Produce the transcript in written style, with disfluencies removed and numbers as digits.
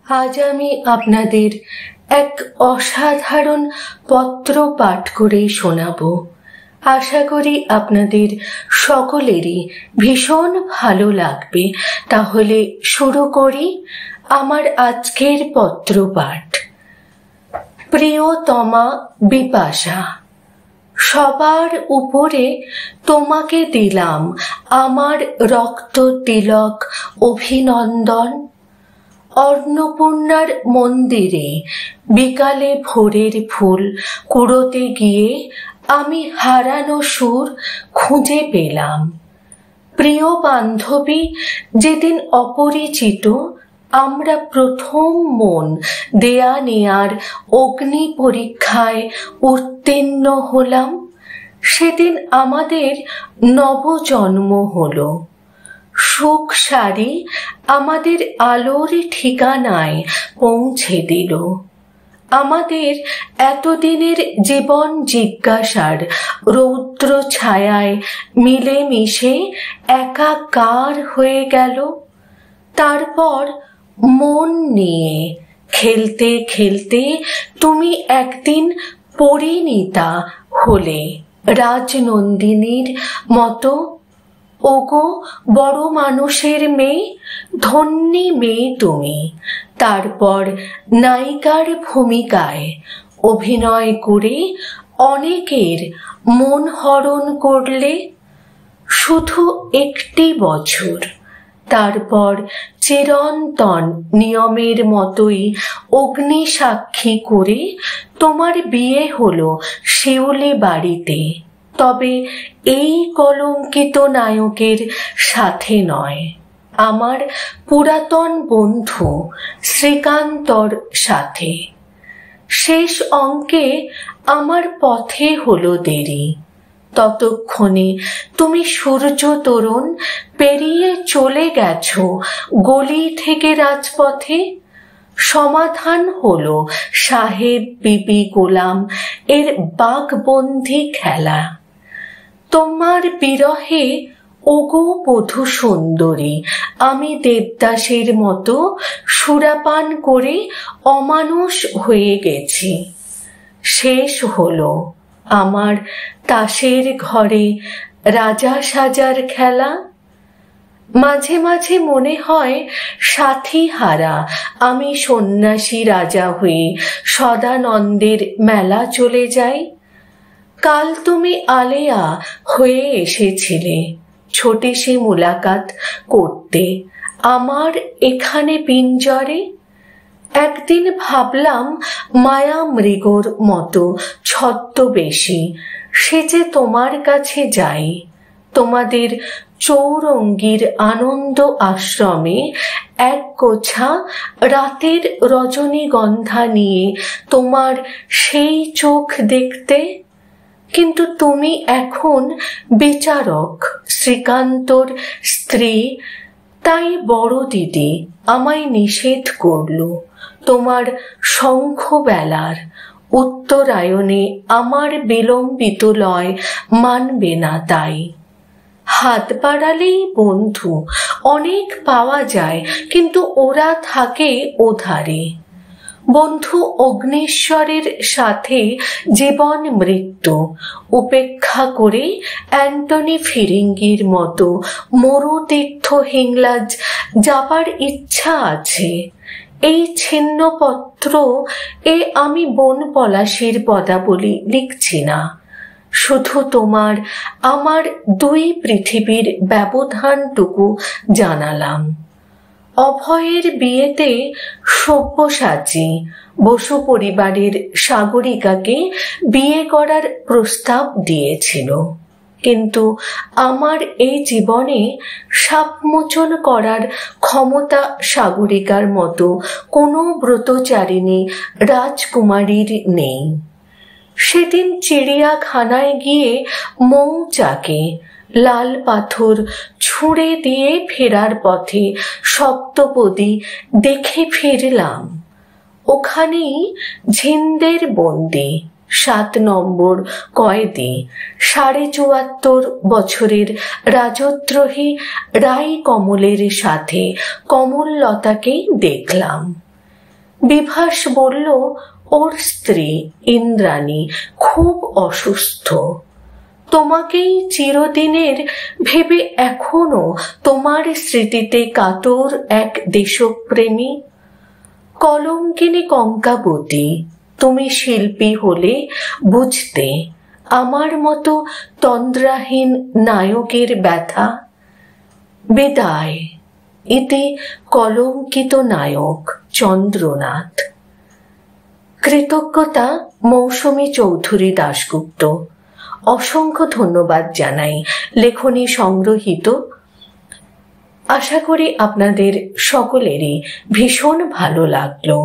আজ আমি আপনাদের এক অসাধারণ পত্র পাঠ করে শোনাবো। আশা করি আপনাদের সকলেরই ভীষণ ভালো লাগবে। তাহলে শুরু করি আমার আজকের পত্র পাঠ। প্রিয়তমা বিপাশা, সবার উপরে তোমাকে দিলাম আমার রক্ত তিলক অভিনন্দন। অন্নপূর্ণার মন্দিরে বিকালে ভোরের ফুল কুড়োতে গিয়ে আমি হারানো সুর খুঁজে পেলাম। প্রিয় বান্ধবী যেদিন অপরিচিত, আমরা প্রথম মন দেয়া নেয়ার অগ্নি পরীক্ষায় উত্তীর্ণ হলাম। সেদিন আমাদের নবজন্ম হলো। সুখ সারি আমাদের আলোর ঠিকানায় পৌঁছে দিল। আমাদের এতদিনের জীবন জিজ্ঞাসার রৌদ্র ছায়ায় মিলেমিশে একাকার হয়ে গেল। তারপর মন নিয়ে খেলতে খেলতে তুমি একদিন পরিণীতা হলে রাজনন্দিনীর মতো। ওগো বড় মানুষের মেয়ে, ধন্যী মেয়ে তুমি। তারপর নায়িকার ভূমিকায় অভিনয় করে অনেকের মন হরণ করলে। শুধু একটি বছর, তারপর চিরন্তন নিয়মের মতোই অগ্নি সাক্ষী করে তোমার বিয়ে হলো শিউলি বাড়িতে। তবে এই কলঙ্কিত নায়কের সাথে নয়, আমার পুরাতন বন্ধু শ্রীকান্তর সাথে। শেষ অঙ্কে আমার পথে হলো দেরি। ততক্ষণে তুমি সূর্য তরুণ পেরিয়ে চলে গেছো গলি থেকে রাজপথে। সমাধান হলো সাহেব বিবি গোলাম এর বাঘবন্দি খেলা। তোমার বিরহে ওগো বধূ সুন্দরী, আমি দেবদাসের মতো সুরাপান করে অমানুষ হয়ে গেছি। শেষ হলো আমার তাসের ঘরে রাজা সাজার খেলা। মাঝে মাঝে মনে হয় সাথী হারা আমি সন্ন্যাসী রাজা হয়ে সদানন্দের মেলা চলে যাই। কাল তুমি আলেয়া হয়ে এসেছিলে ছোটে সে মুলাকাত করতে আমার এখানে পিঞ্জরে। একদিন ভাবলাম মায়া মৃগর মতো ছদ্মবেশী সেজে তোমার কাছে যাই। তোমাদের চৌরঙ্গীর আনন্দ আশ্রমে এক গোছা রাতের রজনীগন্ধা নিয়ে তোমার সেই চোখ দেখতে। কিন্তু তুমি এখন বিচারক শ্রীকান্তর স্ত্রী, তাই বড় দিদি আমায় নিষেধ করল তোমার শঙ্খবেলার উত্তরায়ণে আমার বিলম্বিত লয় মানবে না। তাই হাত বাড়ালেই বন্ধু অনেক পাওয়া যায়, কিন্তু ওরা থাকে ওধারে। বন্ধু অগ্নিশ্বরের সাথে জীবন মৃত্যু উপেক্ষা করে অ্যান্টনি ফিরিঙ্গির মতো মরুতীর্থ হিংলাজ যাবার ইচ্ছা আছে। এই ছিন্নপত্র এ আমি বন পলাশীর পদাবলী লিখছি না, শুধু তোমার আমার দুই পৃথিবীর ব্যবধানটুকু জানালাম। অভয়ের বিয়েতে সব্যসাচী বসু পরিবারের সাগরিকাকে বিয়ে করার প্রস্তাব দিয়েছিল, কিন্তু আমার এই জীবনে সাপমোচন করার ক্ষমতা সাগরিকার মতো কোনো ব্রতচারিণী রাজকুমারীর নেই। সেদিন চিড়িয়াখানায় গিয়ে মৌচাকে লাল পাথর ছুঁড়ে দিয়ে ফেরার পথে সপ্তপদী দেখে ফিরলাম। ওখানেই ঝিন্দের বন্দি 7 নম্বর কয়েদি 74.5 বছরের রাজদ্রোহী রাই কমলের সাথে কমললতাকেই দেখলাম। বিভাস বলল ওর স্ত্রী ইন্দ্রাণী খুব অসুস্থ, তোমাকেই চিরদিনের ভেবে এখনো তোমার স্মৃতিতে কাতর এক দেশপ্রেমী। কলঙ্কিনী কঙ্কাবতী, তুমি শিল্পী হলে বুঝতে আমার মতো তন্দ্রাহীন নায়কের ব্যথা। বিদায়। ইতি কলঙ্কিত নায়ক চন্দ্রনাথ। কৃতজ্ঞতা মৌসুমী চৌধুরী দাশগুপ্ত। অসংখ্য ধন্যবাদ জানাই লেখনী সংগ্রহীত। আশা করি আপনাদের সকলেরই ভীষণ ভালো লাগলো।